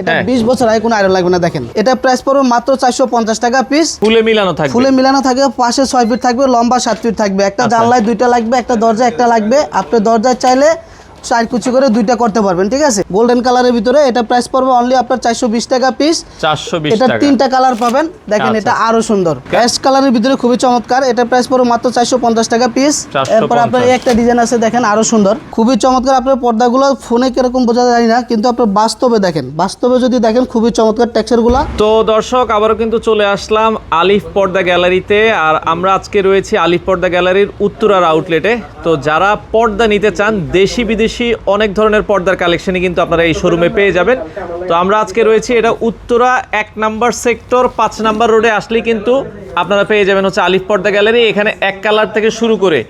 এটা 20 বছর আগে কোনো আয়রন লাগবে না। দেখেন এটা প্রাইস পড়বে মাত্র 450 টাকা পিস। ফুলে মিলানো থাকবে, ফুলে মিলানো থাকবে, পাশে 6 ফিট থাকবে, লম্বা 7 ফিট থাকবে। একটা জানলায় দুইটা লাগবে, একটা দরজা একটা লাগবে। আপনি দরজায় চাইলে 4 কুচি করে দুইটা করতে পারবেন, ঠিক আছে। গোল্ডেন কালারের ভিতরে এটা প্রাইস পড়বে অনলি আপনার 420 টাকা পিস। 420 এটা টাকা। তিনটা কালার পাবেন। দেখেন এটা আরো সুন্দর অ্যাশ কালারের ভিতরে খুবই চমৎকার। এটা প্রাইস পড়বে মাত্র 450 টাকা পিস। এরপর আপনার এই একটা ডিজাইন আছে, দেখেন আরো সুন্দর, খুবই চমৎকার। আপনার পর্দাগুলো ফোনে কিরকম বোঝা যায় না, কিন্তু আপনার বাস্তবে দেখেন, বাস্তবে যদি দেখেন খুবই চমৎকার টেক্সচারগুলো। তো দর্শক আবারও কিন্তু চলে আসলাম আলিফ পর্দা গ্যালারিতে, আর আমরা আজকে রয়েছি আলিফ পর্দা গ্যালারির উত্তরার আউটলেটে। তো যারা পর্দা নিতে চান, দেশি বিদেশি অনেক ধরনের পর্দার কালেকশনই কিন্তু আপনারা এই শোরুমে পেয়ে যাবেন। তো আমরা আজকে রয়েছি এটা উত্তরা 1 নাম্বার সেক্টর 5 নাম্বার রোডে আসলেই কিন্তু আপনারা পেয়ে যাবেন হচ্ছে আলিফ পর্দা গ্যালারি। এখানে এক কালার থেকে শুরু করে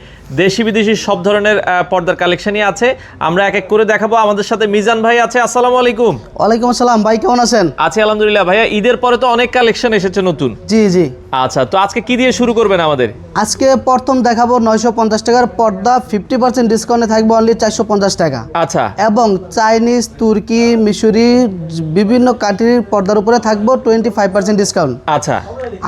দেশি বিদেশি সব ধরনের পর্দার কালেকশনই আছে। আমরা এক এক করে দেখাবো। আমাদের সাথে মিজান ভাই আছে। আসসালামু আলাইকুম। ওয়ালাইকুম আসসালাম ভাই, কেমন আছেন? আছি আলহামদুলিল্লাহ। ভাইয়া ঈদের পরে তো অনেক কালেকশন এসেছে নতুন। জি জি। আচ্ছা, তো আজকে কি দিয়ে শুরু করবেন আমাদের? আজকে প্রথম দেখাবো 950 টাকার পর্দা, 50% ডিসকাউন্টে থাকবে অনলি 450 টাকা। আচ্ছা, এবং চাইনিজ, তুর্কি, মিশরি বিভিন্ন কান্ট্রির পর্দার উপরে থাকবো 25% ডিসকাউন্ট। আচ্ছা।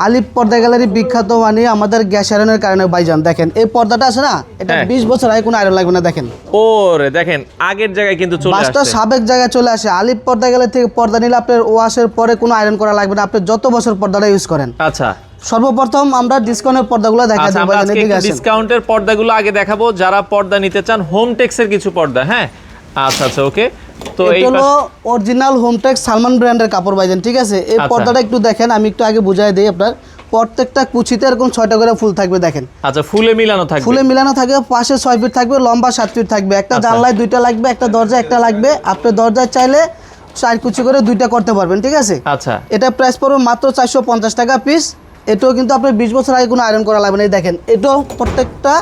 আলিফ পর্দা গ্যালারি বিখ্যাত মানে আমাদের গ্যাস আয়রনের কারণে ভাইজান। দেখেন এই পর্দাটা আছে না, এটা 20 বছর আগে কোনো আয়রন লাগবে না। দেখেন ওরে দেখেন আগের জায়গায় কিন্তু চলে বাসটা আসছে। সাবেক জায়গায় চলে আসে। আলিফ পর্দা গ্যালারি থেকে পর্দা নিলে আপনার ওয়াশের পরে কোনো আয়রন করা লাগবে না, আপনি যত বছর পর্দাটা ইউজ করেন। আচ্ছা, সর্বপ্রথম আমরা ডিসকাউন্টের পর্দাগুলো দেখা আচ্ছা, দেব। আমরা আজকে একটু ডিসকাউন্টের পর্দাগুলো আগে দেখাবো, যারা পর্দা নিতে চান। হোমটেক্সের কিছু পর্দা, হ্যাঁ। আচ্ছা আচ্ছা, ওকে। তো এই হলো অরিজিনাল হোমটেক্স সালমান ব্র্যান্ডের কাপড় ভাইজান, ঠিক আছে। এই আচ্ছা। পর্দাটা একটু দেখেন, আমি একটু আগে বুঝাই দিই আপনার। প্রত্যেকটা কুচিতে এরকম 6টা করে ফুল থাকবে। দেখেন আচ্ছা, ফুলে মিলানো থাকবে, ফুলে মিলানো থাকবে, পাশে 6 ফিট থাকবে, লম্বা 7 ফিট থাকবে। একটা জানলায় দুইটা লাগবে, একটা দরজা একটা লাগবে। আপনি দরজায় চাইলে 4 কুচি করে দুইটা করতে পারবেন, ঠিক আছে। আচ্ছা। এটা প্রাইস পড়বে মাত্র 450 টাকা পিস। এটাও কিন্তু আপনার 20 বছর আগে কোনো আয়রন করা লাগবে না। এই দেখেন এটাও প্রত্যেকটা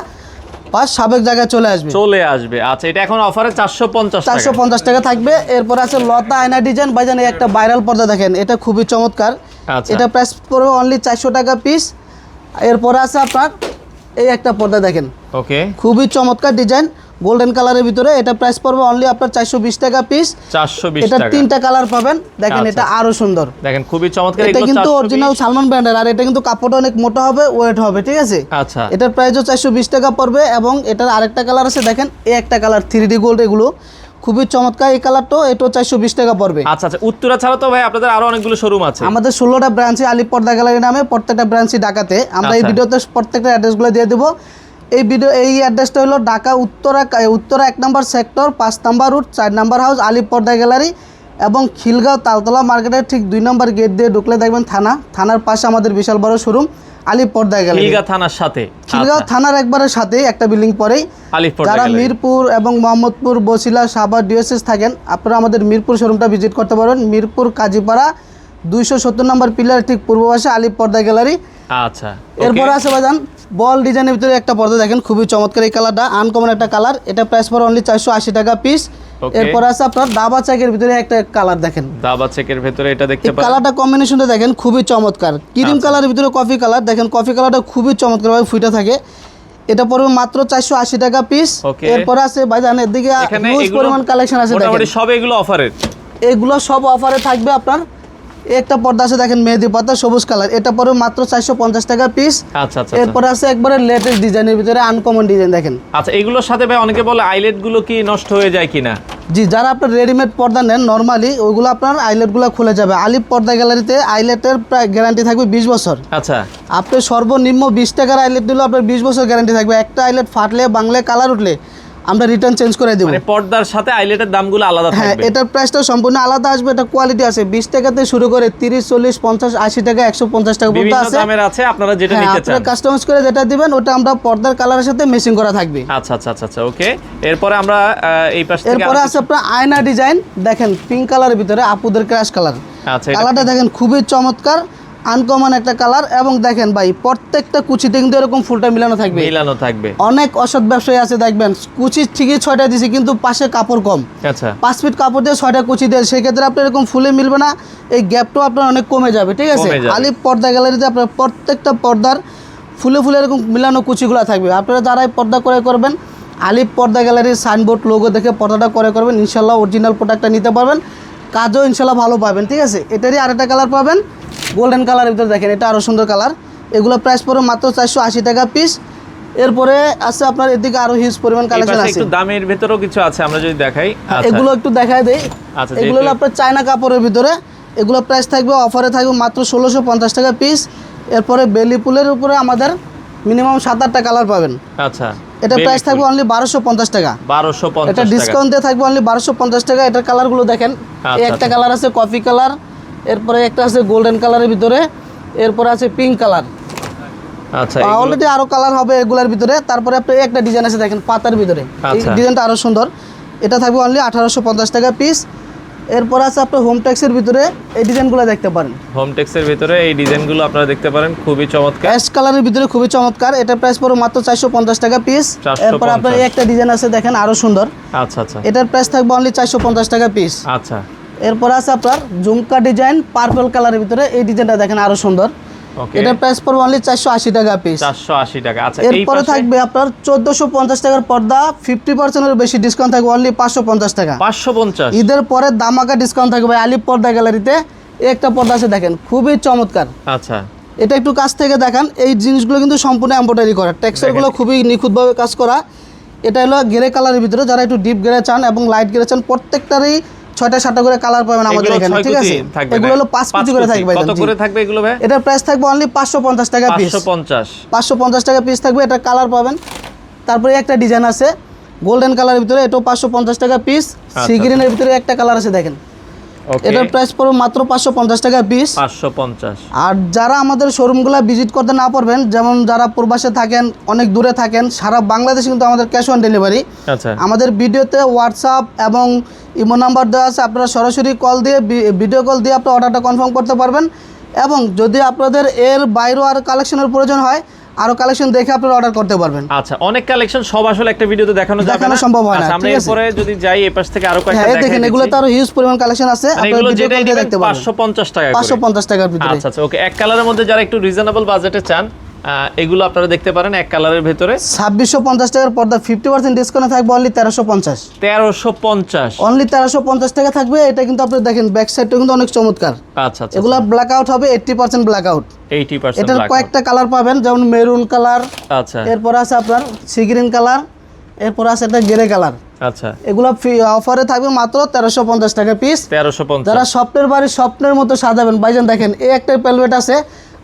পাশ সাবেক জায়গায় চলে আসবে। আচ্ছা, এটা এখন অফারে 450 টাকা। 450 টাকা থাকবে। এরপর আছে লতা আয়না ডিজাইন ভাইজান, এই একটা ভাইরাল পর্দা দেখেন, এটা খুবই চমৎকার। আচ্ছা। এটা প্রাইস পড়বে অনলি 400 টাকা পিস। এরপর আছে আপনার এই একটা পর্দা দেখেন, ওকে, খুবই চমৎকার ডিজাইন, গোল্ডেন কালারের ভিতরে। এটা প্রাইস পড়বে অনলি আপনার 420 টাকা পিস। 420 এটা টাকা। তিনটা কালার পাবেন। দেখেন এটা আরো সুন্দর, দেখেন খুবই চমৎকার। এটা এগুলো কিন্তু 420 অরিজিনাল সালমান ব্র্যান্ডের, আর এটা কিন্তু কাপড়টা অনেক মোটা হবে, ওয়েট হবে, ঠিক আছে। আচ্ছা। এটার প্রাইসও 420 টাকা পড়বে। এবং এটার আরেকটা কালার আছে, দেখেন এই একটা কালার 3D গোল্ড, এগুলো খুবই চমৎকার। এই কালারটাও এটাও 420 টাকা পড়বে। আচ্ছা আচ্ছা, উত্তরা ছাড়া তো ভাই আপনাদের আরো অনেকগুলো শোরুম আছে। আমাদের 16টা ব্রাঞ্চে আলিফ পর্দা গ্যালারি নামে, প্রত্যেকটা ব্রাঞ্চই ঢাকাতে। আমরা এই ভিডিওতে প্রত্যেকটা অ্যাড্রেসগুলো দিয়ে দেবো। এই অ্যাড্রেসটা হলো ঢাকা উত্তরা 1 নম্বর সেক্টর 5 নম্বর রুট 4 নম্বর হাউস আলিফ পর্দা গ্যালারি। এবং খিলগাঁও তালতলা মার্কেটের ঠিক 2 নম্বর গেট দিয়ে ঢুকলে দেখবেন থানার পাশে আমাদের বিশাল বড় শোরুম আলিফ পর্দা গ্যালারি। খিলগাঁও থানার সাথে, খিলগাঁও থানার একবারের সাথে একটা বিল্ডিং পরেই আলিফ পর্দা যারা গ্যালারি। মিরপুর এবং মোহাম্মদপুর, বসিলা, সাভার, ডিওসিস থাকেন, আপনারা আমাদের মিরপুর শোরুমটা ভিজিট করতে পারবেন। মিরপুর কাজীপাড়া 270 নম্বর পিলার ঠিক পূর্ব পাশে আলিফ পর্দা গ্যালারি। আচ্ছা, এরপর আছে ভাইজান বল ডিজাইনের ভিতরে একটা পর্দা দেখেন, খুবই চমৎকার। এই কালারটা আনকমন একটা কালার। এটা প্রাইস পড়ে অনলি 480 টাকা পিস। এরপর আছে আপনার দাবা চেকের ভিতরে একটা কালার দেখেন, দাবা চেকের ভিতরে এটা দেখতে এই পারেন। কালারটা কম্বিনেশনটা দেখেন খুবই চমৎকার। ক্রিম কালারের ভিতরে কফি কালার, দেখেন কফি কালারটা খুবই চমৎকারভাবে ফুটে থাকে। এটা পড়বে মাত্র 480 টাকা পিস। এরপর আছে ভাইজান এদিকে হিউজ পরিমাণ কালেকশন আছে, দেখেন মোটামুটি সব এগুলো অফারের। এগুলো সব অফারে থাকবে আপনার। একটা পর্দা আছে দেখেন মেহেদি পাতা সবুজ কালার, এটা পড়বে মাত্র 450 টাকা পিস। আচ্ছা আচ্ছা। এরপর আছে একবারে লেটেস্ট ডিজাইনের ভিতরে আনকমন ডিজাইন দেখেন। আচ্ছা, এগুলোর সাথে ভাই অনেকে বলে আইলেট গুলো কি নষ্ট হয়ে যায় কিনা? জি, যারা আপনার রেডিমেড পর্দা নেন নরমালি, ওইগুলো আপনার আইলেটগুলো খুলে যাবে। আলিফ পর্দা গ্যালারিতে আইলেটের প্রায় গ্যারান্টি থাকবে 20 বছর। আচ্ছা। আপনি সর্বনিম্ন 20 টাকার আইলেট দিলেও আপনার 20 বছর গ্যারান্টি থাকবে। একটা আইলেট ফাটলে বাংলে কালার উঠলে আমরা রিটার্ন চেঞ্জ করে দেব। মানে পর্দার সাথে আইলেটের দামগুলো আলাদা থাকবে। হ্যাঁ, এটার প্রাইসটা সম্পূর্ণ আলাদা আসবে। এটা কোয়ালিটি আছে, 20 টাকা থেকে শুরু করে 30, 40, 50, 80 টাকা, 150 টাকা পর্যন্ত বিভিন্ন আছে। দামের আছে, আপনারা যেটা নিতে চান। আপনারা কাস্টমাইজ করে যেটা দিবেন ওটা আমরা পর্দার কালারের সাথে ম্যাচিং করা থাকবে। আচ্ছা আচ্ছা আচ্ছা, ওকে। এরপরে আমরা এই পাশ থেকে এরপরে আছে আপনার আয়না ডিজাইন দেখেন, পিঙ্ক কালারের ভিতরে আপুদের ক্র্যাশ কালার। আচ্ছা, কালারটা দেখেন খুবই চমৎকার, আনকমন একটা কালার। এবং দেখেন ভাই প্রত্যেকটা কুচিতে কিন্তু এরকম ফুলটা মিলানো থাকবে। অনেক অসৎ ব্যবসায়ী আছে দেখবেন, কুচি ঠিকই 6টা দিছি কিন্তু পাশে কাপড় কম। আচ্ছা, 5 ফিট কাপড় দিয়ে 6টা কুচি দেয়, সেক্ষেত্রে আপনার এরকম ফুলে মিলবে না, এই গ্যাপটাও আপনার অনেক কমে যাবে, ঠিক আছে। আলিফ পর্দা গ্যালারিতে আপনার প্রত্যেকটা পর্দার ফুলে এরকম মিলানো কুচিগুলো থাকবে। আপনারা যারাই পর্দা করবেন আলিফ পর্দা গ্যালারির সাইনবোর্ড লোগো দেখে পর্দাটা করবেন, ইনশাল্লাহ অরিজিনাল প্রোডাক্টটা নিতে পারবেন। কাজও ইনশাল্লাহ ভালো পাবেন, ঠিক আছে। এটারই আরেকটা কালার পাবেন গোল্ডেন কালারের ভিতরে, দেখেন এটা আরও সুন্দর কালার। এগুলো প্রাইস পড়বে মাত্র 480 টাকা পিস। এরপরে আছে আপনার এদিকে আরো হিউজ পরিমাণ কালেকশন আছে, একটু দামের ভিতরেও কিছু আছে, আমরা যদি দেখাই। এগুলো একটু দেখায় দেই। এগুলো হলো আপনার চায়না কাপড়ের ভিতরে, এগুলো প্রাইস থাকবে অফারে থাকবে মাত্র 1650 টাকা পিস। এরপরে বেলি ফুলের উপরে আমাদের মিনিমাম 7-8টা কালার পাবেন। আচ্ছা, এটা প্রাইস থাকবে অনলি 1250 টাকা। 1250 এটা ডিসকাউন্ট দিয়ে থাকবে অনলি 1250 টাকা। এটার কালারগুলো দেখেন, এই একটা কালার আছে কফি কালার, এরপরে একটা আছে গোল্ডেন কালারের ভিতরে, এরপরে আছে পিঙ্ক কালার। আচ্ছা, অলরেডি আরো কালার হবে এগুলোর ভিতরে। তারপরে আপনি একটা ডিজাইন আছে দেখেন পাতার ভিতরে, এই ডিজাইনটা আরো সুন্দর। এটা থাকবে অনলি 1850 টাকা পিস। এরপর আছে আপনার হোম টেক্সের ভিতরে, এই ডিজাইনগুলো দেখতে পারেন। হোম টেক্সের ভিতরে এই ডিজাইনগুলো আপনারা দেখতে পারেন, খুবই চমৎকার। অ্যাশ কালারের ভিতরে খুবই চমৎকার। এটা প্রাইস পড়বে মাত্র 450 টাকা পিস। এরপর আপনার এই একটা ডিজাইন আছে দেখেন আরো সুন্দর। আচ্ছা আচ্ছা, এটার প্রাইস থাকবে অনলি 450 টাকা পিস। আচ্ছা, এরপর আছে আপনার ঝুমকা ডিজাইন পার্পল কালারের ভিতরে, এই ডিজাইনটা দেখেন আরো সুন্দর। এটার প্রাইস পড়বে অনলি 480 টাকা পিস। 480 টাকা। আচ্ছা, এরপরে থাকবে আপনার 1450 টাকার পর্দা, 50% এর বেশি ডিসকাউন্ট থাকবে অনলি 550 টাকা। 550 ঈদের পরে দামাকা ডিসকাউন্ট থাকবে ভাই আলিফ পর্দা গ্যালারিতে। একটা পর্দা আছে দেখেন খুবই চমৎকার। আচ্ছা, এটা একটু কাছ থেকে দেখান। এই জিনিসগুলো কিন্তু সম্পূর্ণ এমব্রয়ডারি করা, টেক্সচারগুলো খুবই নিখুঁতভাবে কাজ করা। এটা হলো গ্রে কালারের ভিতরে, যারা একটু ডিপ গ্রে চান এবং লাইট গ্রে চান প্রত্যেকটারই 6টা-7টা করে কালার পাবেন আমাদের এখানে, ঠিক আছে। এগুলো হলো 5 কুচি করে থাকবে। কত করে থাকবে এগুলো ভাই? এটার প্রাইস থাকবে অনলি 550 টাকা পিস। 550 টাকা পিস থাকবে। এটা কালার পাবেন। তারপরে একটা ডিজাইন আছে গোল্ডেন কালারের ভিতরে, এটাও 550 টাকা পিস। সি গ্রিনের ভিতরে একটা কালার আছে দেখেন, এটার প্রাইস পড়বে মাত্র 550 টাকা পিস। 550। আর যারা আমাদের শোরুমগুলো ভিজিট করতে না পারবেন, যেমন যারা প্রবাসে থাকেন, অনেক দূরে থাকেন, সারা বাংলাদেশে কিন্তু আমাদের ক্যাশ অন ডেলিভারি। আচ্ছা, আমাদের ভিডিওতে হোয়াটসঅ্যাপ এবং ইমো নাম্বার দেওয়া আছে, আপনারা সরাসরি কল দিয়ে ভিডিও কল দিয়ে আপনার অর্ডারটা কনফার্ম করতে পারবেন। এবং যদি আপনাদের এর বাইরেও আর কালেকশনের প্রয়োজন হয়, আরো কালেকশন দেখে আপনারা অর্ডার করতে পারবেন। আচ্ছা, অনেক কালেকশন সব আসলে একটা ভিডিওতে দেখানো সম্ভব হয় না। আমরা এরপরে যদি যাই এই পাশ থেকে আরো কয়েকটা দেখাই, দেখেন এগুলো তো আরো হিউজ পরিমাণ কালেকশন আছে, আপনারা ভিডিও কল দিয়ে দেখতে পারবেন। 550 টাকা করে, 550 টাকার ভিতরে। আচ্ছা আচ্ছা, ওকে। এক কালারের মধ্যে যারা একটু রিজনেবল বাজেটে চান, এগুলো আপনারা দেখতে পারেন এক কালারের ভিতরে। 2650 টাকার পর্দা 50% ডিসকাউন্ট থাকবে অনলি 1350। 1350 অনলি 1350 টাকা থাকবে। এটা কিন্তু আপনি দেখেন ব্যাক সাইডটা কিন্তু অনেক চমৎকার। আচ্ছা আচ্ছা, এগুলা ব্ল্যাক আউট হবে, 80% ব্ল্যাক আউট। 80% এটার কয়েকটা কালার পাবেন, যেমন মেরুন কালার, আচ্ছা, এরপর আছে আপনার সি গ্রিন কালার, এরপর আছে একটা গ্রে কালার। আচ্ছা, এগুলো অফারে থাকবে মাত্র 1350 টাকা পিস। 1350। যারা স্বপ্নের বাড়ি স্বপ্নের মতো সাজাবেন ভাইজান, দেখেন এই একটা পেলমেট আছে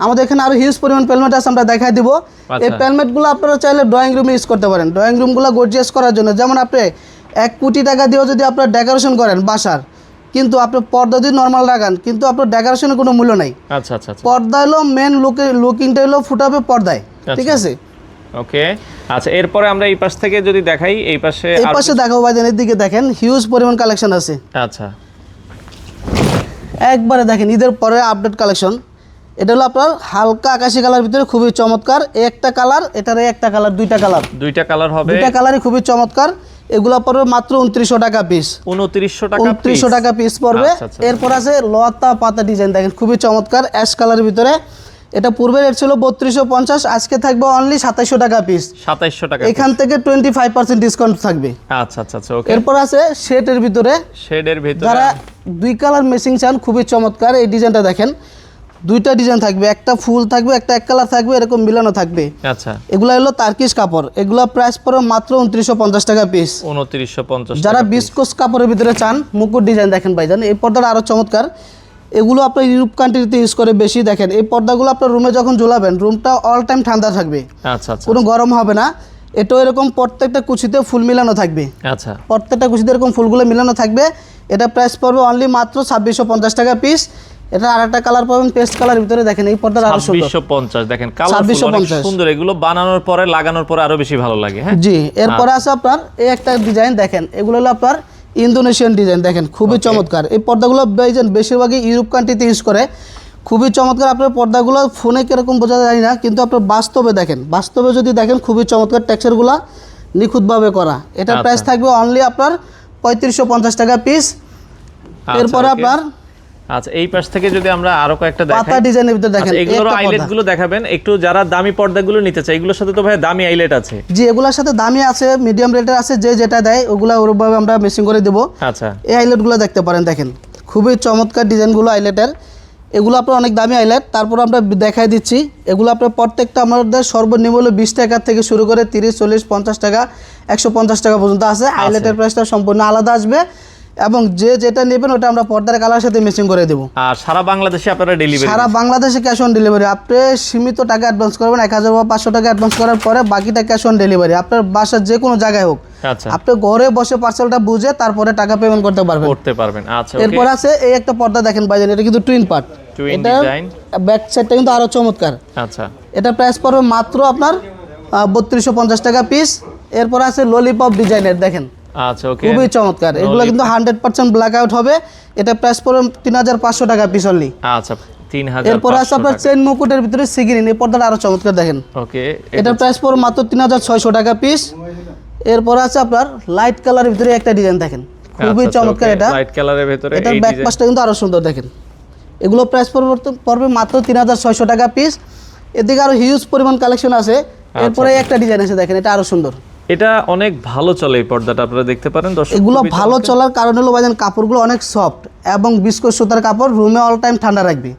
আমাদের এখানে, আরো হিউজ পরিমাণ পেলমেট আছে, আমরা দেখাই দিব। এই পেলমেটগুলো আপনারা চাইলে ড্রয়িং রুমে ইউজ করতে পারেন, ড্রয়িং রুমগুলো গর্জিয়াস করার জন্য। যেমন আপনি 1 কোটি টাকা দিয়েও যদি আপনার ডেকোরেশন করেন বাসার, কিন্তু আপনি পর্দা দিয়ে নর্মাল রাখান, কিন্তু আপনার ডেকোরেশনের কোনো মূল্য নাই। আচ্ছা আচ্ছা, পর্দা হলো মেন লুকিংটা হলো ফুটাবে পর্দায়, ঠিক আছে। ওকে, আচ্ছা। এরপরে আমরা এই পাশ থেকে যদি দেখাই, এই পাশে দেখাবো ভাইজান, এদিকে দেখেন হিউজ পরিমাণ কালেকশন আছে। আচ্ছা, একবারে দেখেন ঈদের পরে আপডেট কালেকশন। এটা হলো আপনার হালকা আকাশি কালার ভিতরে খুবই চমৎকার। একটা কালার, এটার একটা কালার, দুইটা কালার হবে, দুইটা কালারই খুবই চমৎকার। এগুলা পড়বে মাত্র 2900 টাকা পিস। 2900 টাকা পিস পড়বে। এরপর আছে লতা পাতা ডিজাইন, দেখেন খুবই চমৎকার অ্যাশ কালারের ভিতরে। এটা পূর্বে রেট ছিল 3250, আজকে থাকবে অনলি 2700 টাকা পিস। 2700 টাকা। এখান থেকে 25% ডিসকাউন্ট থাকবে। আচ্ছা আচ্ছা, ওকে। এরপর আছে শেডের ভিতরে, যারা 2 কালার ম্যাচিং চান, খুবই চমৎকার এই ডিজাইনটা দেখেন। 2টা ডিজাইন থাকবে, একটা ফুল থাকবে, একটা এক কালার থাকবে, এরকম মিলানো থাকবে। আচ্ছা, এগুলা হলো তার্কিশ কাপড়। এগুলা প্রাইস পড়ে মাত্র 2950 টাকা পিস। 2950। যারা বিস্কোস কাপড়ের ভিতরে চান, মুকুট ডিজাইন দেখেন ভাইজান, এই পর্দাটা আরো চমৎকার। এগুলো আপনার ইউরোপ কান্ট্রিতে ইউজ করে বেশি। দেখেন এই পর্দাগুলো আপনার রুমে যখন ঝোলাবেন, রুমটা অল টাইম ঠান্ডা থাকবে। আচ্ছা আচ্ছা, কোনো গরম হবে না। এটাও এরকম প্রত্যেকটা কুচিতে ফুল মিলানো থাকবে। আচ্ছা, প্রত্যেকটা কুচিতে এরকম ফুলগুলো মিলানো থাকবে। এটা প্রাইস পড়বে অনলি মাত্র 2650 টাকা পিস। এটা আরেকটা কালার পাবেন পেস্ট কালার ভিতরে, দেখেন এই পর্দাটা আরো সুন্দর। 2650 দেখেন, কালারফুল অনেক সুন্দর। এগুলো বানানোর পরে লাগানোর পরে আরো বেশি ভালো লাগে। হ্যাঁ জি। এরপর আছে আপনার এই একটা ডিজাইন দেখেন, এগুলো হলো আপনার ইন্দোনেশিয়ান ডিজাইন, দেখেন খুবই চমৎকার। এই পর্দাগুলো বেশিরভাগই ইউরোপ কান্ট্রিতে ইউজ করে, খুবই চমৎকার। আপনার পর্দাগুলো ফোনে কিরকম বোঝা যায় না, কিন্তু আপনার বাস্তবে দেখেন, বাস্তবে যদি দেখেন খুবই চমৎকার, টেক্সচারগুলো নিখুঁতভাবে করা। এটার প্রাইস থাকবে অনলি আপনার 3550 টাকা পিস। এরপরে আপনার আচ্ছা, এই পাশ থেকে যদি আমরা আরো কয়েকটা দেখাই, পাতা ডিজাইনের ভিতরে দেখেন, এগুলোর আইলেট গুলো দেখাবেন একটু। যারা দামি পর্দাগুলো নিতে চায়, এগুলোর সাথে তো ভাই দামি আইলেট আছে। জি, এগুলোর সাথে দামি আছে, মিডিয়াম রেটের আছে, যে যেটা দেয় ওগুলা ওরভাবে আমরা মেশিং করে দেব। আচ্ছা, এই আইলেটগুলো দেখতে পারেন, দেখেন খুবই চমৎকার ডিজাইনগুলো আইলেটের। এগুলো আপনার অনেক দামি আইলেট, তারপর আমরা দেখাই দিচ্ছি। এগুলো আপনার প্রত্যেকটা আমাদের সর্বনিম্ন হলো 20 টাকা থেকে শুরু করে 30, 40, 50 টাকা, 150 টাকা পর্যন্ত আছে। আইলেটের প্রাইসটা সম্পূর্ণ আলাদা আসবে, এবং যে যেটা নেবেন ওটা আমরা পর্দার কালার সাথে ম্যাচিং করে দেবো। আর সারা বাংলাদেশে আপনারা ডেলিভারি? সারা বাংলাদেশে ক্যাশ অন ডেলিভারি। আপনি সীমিত টাকা অ্যাডভান্স করবেন, 1000 বা 500 টাকা অ্যাডভান্স করার পরে বাকিটা ক্যাশ অন ডেলিভারি। আপনার বাসার যে কোনো জায়গায় হোক, আচ্ছা, আপনি ঘরে বসে পার্সেলটা বুঝে তারপরে টাকা পেমেন্ট করতে পারবেন। আচ্ছা, এরপর আছে এই একটা পর্দা দেখেন ভাইজান, এটা কিন্তু টুইন পার্ট। এটা ব্যাক সাইডটা কিন্তু আরো চমৎকার। আচ্ছা, এটা প্রাইস পড়বে মাত্র আপনার 3250 টাকা পিস। এরপর আছে ললিপপ ডিজাইনের, দেখেন আচ্ছা, ওকে, খুবই চমৎকার। এগুলো কিন্তু 100% ব্ল্যাক আউট হবে। এটা প্রাইস পড়বে 3500 টাকা পিস অনলি। আচ্ছা, 3000। এরপর আছে আপনার চেন মুকুটের ভিতরে সিগিরিন, এই পর্দাটা আরো চমৎকার দেখেন। ওকে, এটা প্রাইস পড়বে মাত্র 3600 টাকা পিস। এরপর আছে আপনার লাইট কালারের ভিতরে একটা ডিজাইন দেখেন, খুবই চমৎকার। এটা লাইট কালারের ভিতরে, এটার ব্যাক পাশটা কিন্তু আরো সুন্দর দেখেন। এগুলো প্রাইস পড়বে মাত্র 3600 টাকা পিস। এদিকে আরো হিউজ পরিমাণ কালেকশন আছে। এরপরে একটা ডিজাইন আছে দেখেন, এটা আরো সুন্দর। এটা অনেক ভালো চলে এই পর্দাটা, আপনারা দেখতে পারেন দর্শক। এগুলো ভালো চলার কারণ হলো ভাইজান কাপড়গুলো অনেক সফট এবং বিস্কুট সুতার কাপড়, রুমে অল টাইম ঠান্ডা রাখবে।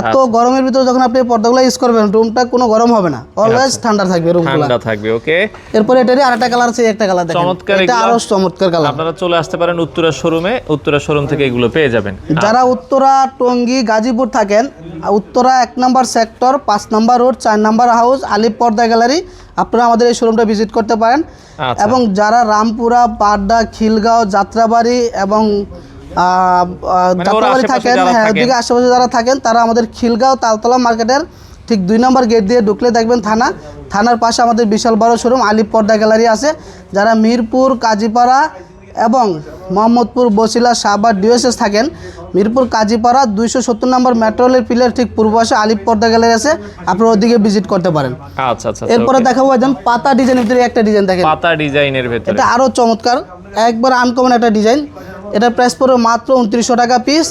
এত গরমের ভিতরে যখন আপনি পর্দাগুলো ইউজ করবেন, রুমটা কোনো গরম হবে না, অলওয়েজ ঠান্ডা থাকবে রুমগুলো, ঠান্ডা থাকবে। ওকে, এরপর এটারই আরেকটা কালার আছে, একটা কালার দেখেন, চমৎকার। এটা আরো চমৎকার কালার। আপনারা চলে আসতে পারেন উত্তরা শোরুমে, উত্তরা শোরুম থেকে এগুলো পেয়ে যাবেন। যারা উত্তরা, টঙ্গী, গাজীপুর থাকেন, উত্তরা 1 নম্বর সেক্টর, 5 নম্বর রোড, 4 নম্বর হাউস, আলিফ পর্দা গ্যালারি, আপনারা আমাদের এই শোরুমটা ভিজিট করতে পারেন। এবং যারা রামপুরা, পাড্ডা, খিলগাঁও, যাত্রাবাড়ি এবং যাত্রাবাড়ি থাকেন, হ্যাঁ ওদিকে আশেপাশে যারা থাকেন, তারা আমাদের খিলগাঁও তালতলা মার্কেটের ঠিক 2 নম্বর গেট দিয়ে ঢুকলে দেখবেন থানার পাশে আমাদের বিশাল বড় শোরুম আলিফ পর্দা গ্যালারি আছে। যারা মিরপুর, কাজীপাড়া এবং মোহাম্মদপুর, বসিলা, শাহবাগ, ডিওএসএস থাকেন, মিরপুর কাজীপাড়া 270 নম্বর মেট্রো রেলের পিলার ঠিক পূর্ব পাশে আলিফ পর্দা গ্যালারি আছে, আপনারা ওদিকে ভিজিট করতে পারেন। আচ্ছা, আচ্ছা। এরপরে দেখাবো একদম পাতা ডিজাইনের ভিতরে একটা ডিজাইন দেখেন, পাতা ডিজাইনের ভিতরে, এটা আরো চমৎকার, একবার আনকমন একটা ডিজাইন। এটা প্রাইস পড়বে মাত্র 2900 টাকা পিস।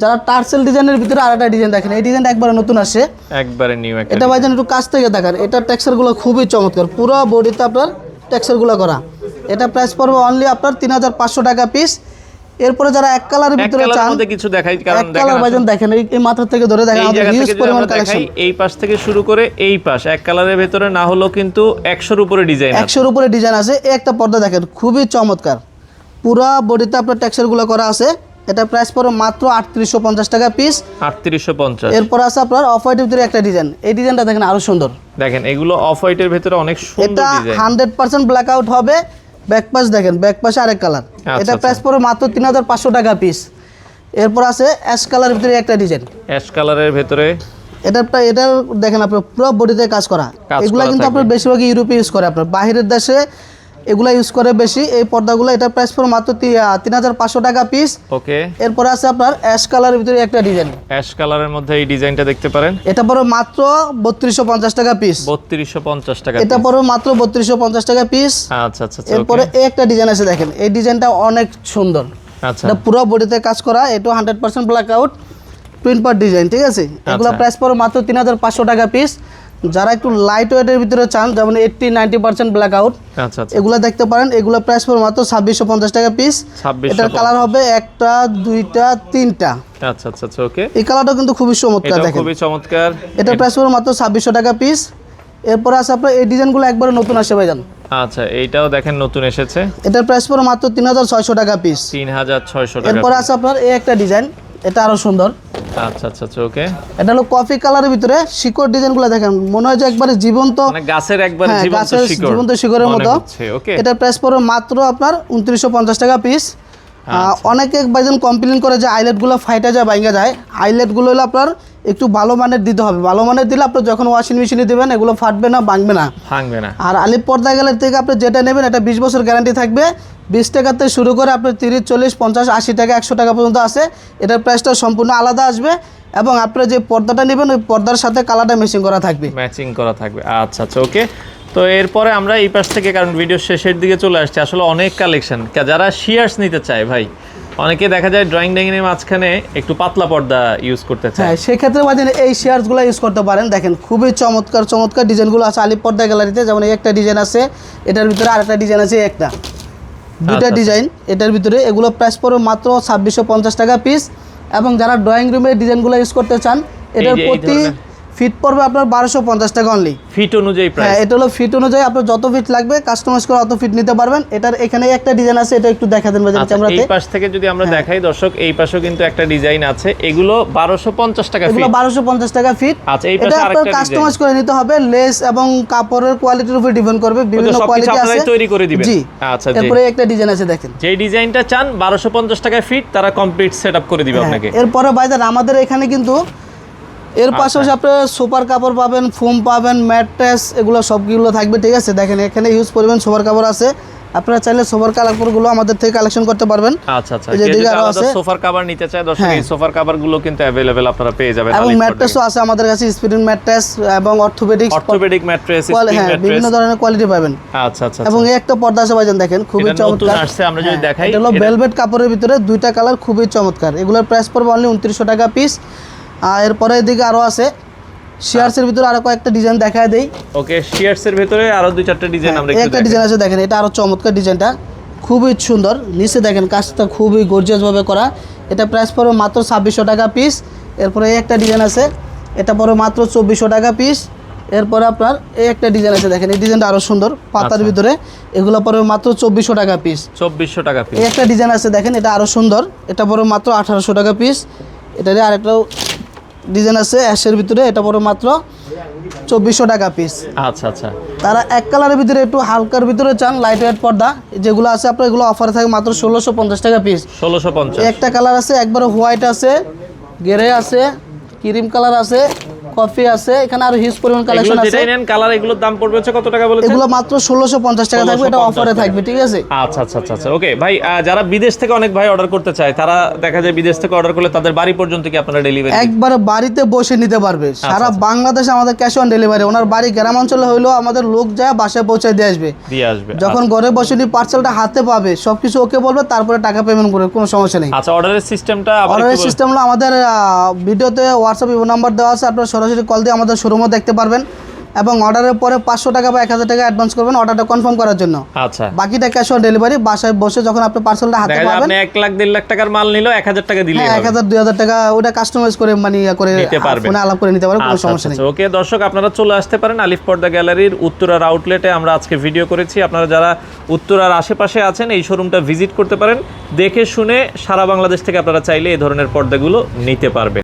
যারা টার্সেল ডিজাইনের ভিতরে আরেকটা ডিজাইন দেখেন, এই ডিজাইনটা একবারে নতুন আসে, একবারে নিউ। এটা ভাইজান একটু কাছ থেকে দেখান। এটা টেক্সচারগুলো খুবই চমৎকার, পুরো বডিতে আপনার টেক্সচারগুলো করা। এটা প্রাইস পড়বে অনলি আপনার 3500 টাকা পিস। এরপরে যারা এক কালারের ভিতরে চান, কিছু দেখাই, কারণ এক কালার ভাইজান দেখেন, এই মাথা থেকে ধরে দেখেন আমাদের হিউজ পরিমাণ কালেকশন। এই পাশ থেকে শুরু করে এই পাশ এক কালারের ভিতরে না হলো কিন্তু 100-এর উপরে ডিজাইন আছে। 100-এর উপরে ডিজাইন আছে। এই একটা পর্দা দেখেন, খুবই চমৎকার, পুরো বডিতে আপনার টেক্সচারগুলো করা আছে। এটা প্রাইস পড়বে মাত্র 3850 টাকা পিস। 3850। এরপর আছে আপনার অফ হোয়াইটের ভিতরে একটা ডিজাইন, এই ডিজাইনটা দেখেন আরো সুন্দর। দেখেন এগুলো অফ হোয়াইটের ভিতরে অনেক সুন্দর ডিজাইন। এটা 100% ব্ল্যাক আউট হবে। ব্যাক পাশ দেখেন, ব্যাক পাশে আরেক কালার। এটা প্রাইস পড়বে মাত্র 3500 টাকা পিস। এরপর আছে অ্যাশ কালারের ভিতরে একটা ডিজাইন, অ্যাশ কালারের ভিতরে। এটা দেখেন আপনার পুরো বডিতে কাজ করা। এগুলা কিন্তু আপনার বেশিরভাগই ইউরোপে ইউজ করে, আপনার বাইরের দেশে এগুলা ইউজ করে বেশি এই পর্দাগুলো। এটা প্রাইস পড়বে মাত্র 3500 টাকা পিস। ওকে, এরপর আছে আপনার অ্যাশ কালারের ভিতরে একটা ডিজাইন, অ্যাশ কালারের মধ্যে এই ডিজাইনটা দেখতে পারেন। এটা পড়বে মাত্র 3250 টাকা পিস। 3250 টাকা। এটা পড়বে মাত্র 3250 টাকা পিস। আচ্ছা, আচ্ছা। এরপরে এই একটা ডিজাইন আছে দেখেন, এই ডিজাইনটা অনেক সুন্দর। আচ্ছা, এটা পুরো বডিতে কাজ করা, এটা 100% black out twin part design, ঠিক আছে। এগুলো প্রাইস পড়বে মাত্র 3500 টাকা পিস। যারা একটু লাইট ওয়েটের ভিতরে চান, যেমন 80-90% ব্ল্যাক আউট, আচ্ছা, এগুলো দেখতে পারেন। এগুলো প্রাইস পড়বে মাত্র 2650 টাকা পিস। এটার কালার হবে একটা, দুইটা, তিনটা। আচ্ছা, আচ্ছা, ওকে। এই কালারটা কিন্তু খুবই চমৎকার দেখেন, খুবই চমৎকার। এটার প্রাইস পড়বে মাত্র 2600 টাকা পিস। এরপর আছে আপনার এই ডিজাইনগুলো একবারে নতুন আসে ভাইজান। আচ্ছা, এইটাও দেখেন নতুন এসেছে। এটার প্রাইস পড়বে মাত্র 3600 টাকা পিস। 3600 টাকা। এরপর আছে আপনার এই একটা ডিজাইন, এটা আরো সুন্দর। আচ্ছা, আচ্ছা, ওকে। এটা হলো কফি কালারের ভিতরে, শিকড় ডিজাইনগুলো দেখেন, মনে হয় যে একবারে জীবন্ত, মানে গাছের একবারে জীবন্ত শিকড়ের মতো। ওকে, এটা প্রাইস পড়বে মাত্র আপনার 2950 টাকা পিস। অনেকে ভাইজান কমপ্লেইন করে যে আইলেটগুলো ফাইটা যায়, ভাঙা যায়। আইলেটগুলো হলো আপনার একটু ভালো মানের দিতে হবে, ভালো মানের দিলে আপনি যখন ওয়াশিং মেশিনে দেবেন এগুলো ফাটবে না, ভাঙবে না। আর আলিফ পর্দা গ্যালারি থেকে আপনি যেটা নেবেন এটা 20 বছর গ্যারান্টি থাকবে। 20 টাকা থেকে শুরু করে আপনার 30, 40, 50, 80 টাকা, 100 টাকা পর্যন্ত আছে। এটার প্রাইসটা সম্পূর্ণ আলাদা আসবে, এবং আপনার যে পর্দাটা নেবেন ওই পর্দার সাথে কালারটা ম্যাচিং করা থাকবে। আচ্ছা, আচ্ছা, ওকে। তো এরপরে আমরা এই পাশ থেকে, কারণ ভিডিও শেষের দিকে চলে আসছে, আসলে অনেক কালেকশন। যারা শিয়ার্স নিতে চায় ভাই, অনেকে দেখা যায় ড্রয়িং ডাইনিংয়ের মাঝখানে একটু পাতলা পর্দা ইউজ করতে চায়, হ্যাঁ সেক্ষেত্রে ভাইজান এই শেয়ারগুলো ইউজ করতে পারেন। দেখেন খুবই চমৎকার চমৎকার ডিজাইনগুলো আছে আলিফ পর্দা গ্যালারিতে। যেমন এই একটা ডিজাইন আছে, এটার ভিতরে আরেকটা ডিজাইন আছে, একটা দুইটা ডিজাইন এটার ভিতরে, এগুলো প্রাইস পড়বে মাত্র 2650 টাকা পিস। এবং যারা ড্রয়িং রুমের ডিজাইনগুলো ইউজ করতে চান, এটার প্রতি ফিট পড়বে আপনার 1250 টাকা অনলি। ফিট অনুযায়ী প্রাইস? হ্যাঁ, এটা হলো ফিট অনুযায়ী, আপনার যত ফিট লাগবে কাস্টমাইজ করে অত ফিট নিতে পারবেন। এটার এখানে একটা ডিজাইন আছে, এটা একটু দেখা দেন ভাই ক্যামেরাতে। এই পাশ থেকে যদি আমরা দেখাই দর্শক, এই পাশেও কিন্তু একটা ডিজাইন আছে, এগুলো 1250 টাকা ফিট। এগুলো 1250 টাকা ফিট। আচ্ছা, এই পাশে এটা আরেকটা আপনার কাস্টমাইজ করে নিতে হবে, লেস এবং কাপড়ের কোয়ালিটির উপর ডিপেন্ড করবে, বিভিন্ন কোয়ালিটি আছে, তৈরি করে দিবেন। জি। আচ্ছা, এরপরে একটা ডিজাইন আছে দেখেন, যে ডিজাইনটা চান 1250 টাকা ফিট, তারা কমপ্লিট সেটআপ করে দিবে আপনাকে। এরপরে ভাইজান আমাদের এখানে কিন্তু এর পাশাপাশি আপনারা সুপার কাপড় পাবেন, ফোম পাবেন, ম্যাট্রেস, এগুলো সবগুলো থাকবে, ঠিক আছে। দেখেন এখানে ইউজ পরিমাণ সুপার কাপড় আছে, আপনারা চাইলে সোফার কাপড়গুলো আমাদের থেকে কালেকশন করতে পারবেন। আচ্ছা আচ্ছা, কেউ যদি আলাদা সোফার কভার নিতে চায় দর্শক, এই সোফার কভারগুলো কিন্তু अवेलेबल আপনারা পেয়ে যাবেন। এবং ম্যাট্রেসও আছে আমাদের কাছে, স্প্রিং ম্যাট্রেস এবং অর্থোপেডিক ম্যাট্রেস, স্প্রিং ম্যাট্রেস, বিভিন্ন ধরনের কোয়ালিটি পাবেন। আচ্ছা আচ্ছা, এবং এই একটা পর্দা আছে ভাইজান, দেখেন খুবই চমৎকার আসছে, আমরা যদি দেখাই, এটা হলো ভেলভেট কাপড়ের ভিতরে, দুইটা কালার, খুবই চমৎকার। এগুলোর প্রাইস পড়বে অনলি 2900 টাকা পিস। আর এরপরে এদিকে আরো আছে শিয়ারসের ভিতরে আরো কয়েকটা ডিজাইন দেখায় দেই। ওকে, শিয়ারসের ভিতরে আরো দুই চারটা ডিজাইন আমরা একটু একটা ডিজাইন আছে দেখেন, এটা আরো চমৎকার ডিজাইনটা, খুবই সুন্দর। নিচে দেখেন কাজটা খুবই গর্জিয়াস ভাবে করা। এটা প্রাইস পড়বে মাত্র 2600 টাকা পিস। এরপরে এই একটা ডিজাইন আছে, এটা পড়বে মাত্র 2400 টাকা পিস। এরপরে আপনার এই একটা ডিজাইন আছে দেখেন, এই ডিজাইনটা আরো সুন্দর, পাতার ভিতরে, এগুলো পড়বে মাত্র 2400 টাকা পিস। 2400 টাকা পিস। এই একটা ডিজাইন আছে দেখেন, এটা আরো সুন্দর, এটা পড়বে মাত্র 1800 টাকা পিস। এটারে আরেকটা ডিজাইন আছে অ্যাশের ভিতরে, এটা পড়বে মাত্র 2400 টাকা পিস। আচ্ছা আচ্ছা, তারা এক কালারের ভিতরে একটু হালকার ভিতরে চান, লাইট ওয়েট পর্দা যেগুলো আছে আপনার, এগুলো অফারে থাকে মাত্র 1650 টাকা পিস। 1650। একটা কালার আছে একবারে হোয়াইট আছে, গ্রে আছে, ক্রিম কালার আছে, কফি আছে, এখানে আর হিউজ পরিমাণ কালেকশন আছে। ডিজাইন এন্ড কালার, এগুলোর দাম পড়বে হচ্ছে কত টাকা বলেছেন? এগুলো মাত্র 1650 টাকা থাকবে, এটা অফারে থাকবে, ঠিক আছে। আচ্ছা আচ্ছা আচ্ছা, ওকে ভাই, যারা বিদেশ থেকে অনেক ভাই অর্ডার করতে চায়, তারা দেখা যায় বিদেশ থেকে অর্ডার করলে তাদের বাড়ি পর্যন্ত কি আপনারা ডেলিভারি? একবারে বাড়িতে বসে নিতে পারবে, সারা বাংলাদেশে আমাদের ক্যাশ অন ডেলিভারি। ওনার বাড়ি গ্রাম অঞ্চলে হইলেও আমাদের লোক যায় বাসায় পৌঁছায় দিয়ে আসবে। যখন ঘরে বসে নি পার্সেলটা হাতে পাবে, সবকিছু ওকে বলবে, তারপরে টাকা পেমেন্ট করবে, কোনো সমস্যা নেই। আচ্ছা, অর্ডারের সিস্টেমটা? অর্ডারের সিস্টেম হলো আমাদের ভিডিওতে হোয়াটসঅ্যাপ নাম্বার দেওয়া আছে, আপনারা সরাসরি কল দিয়ে আমাদের শোরুমও দেখতে পারবেন। এবং অর্ডারের পরে 500 টাকা বা 1000 টাকা অ্যাডভান্স করবেন অর্ডারটা কনফার্ম করার জন্য। আচ্ছা, বাকিটা ক্যাশ অন ডেলিভারি, বাসায় বসে যখন আপনি পার্সেলটা হাতে পাবেন, আপনি 1 লাখ 1.5 লাখ টাকার মাল নিলো 1000 টাকা দিলেই হবে। 1000 2000 টাকা ওটা কাস্টমাইজ করে মানে করে নিতে পারবেন, ফোনে আলাপ করে নিতে পারবেন, কোনো সমস্যা নেই। ওকে দর্শক, আপনারা চলে আসতে পারেন আলিফ পর্দা গ্যালারির উত্তরার আউটলেটে। আমরা আজকে ভিডিও করেছি, আপনারা যারা উত্তরার আশেপাশে আছেন এই শোরুমটা ভিজিট করতে পারেন। দেখে শুনে সারা বাংলাদেশ থেকে আপনারা চাইলে এই ধরনের পর্দাগুলো নিতে পারবেন।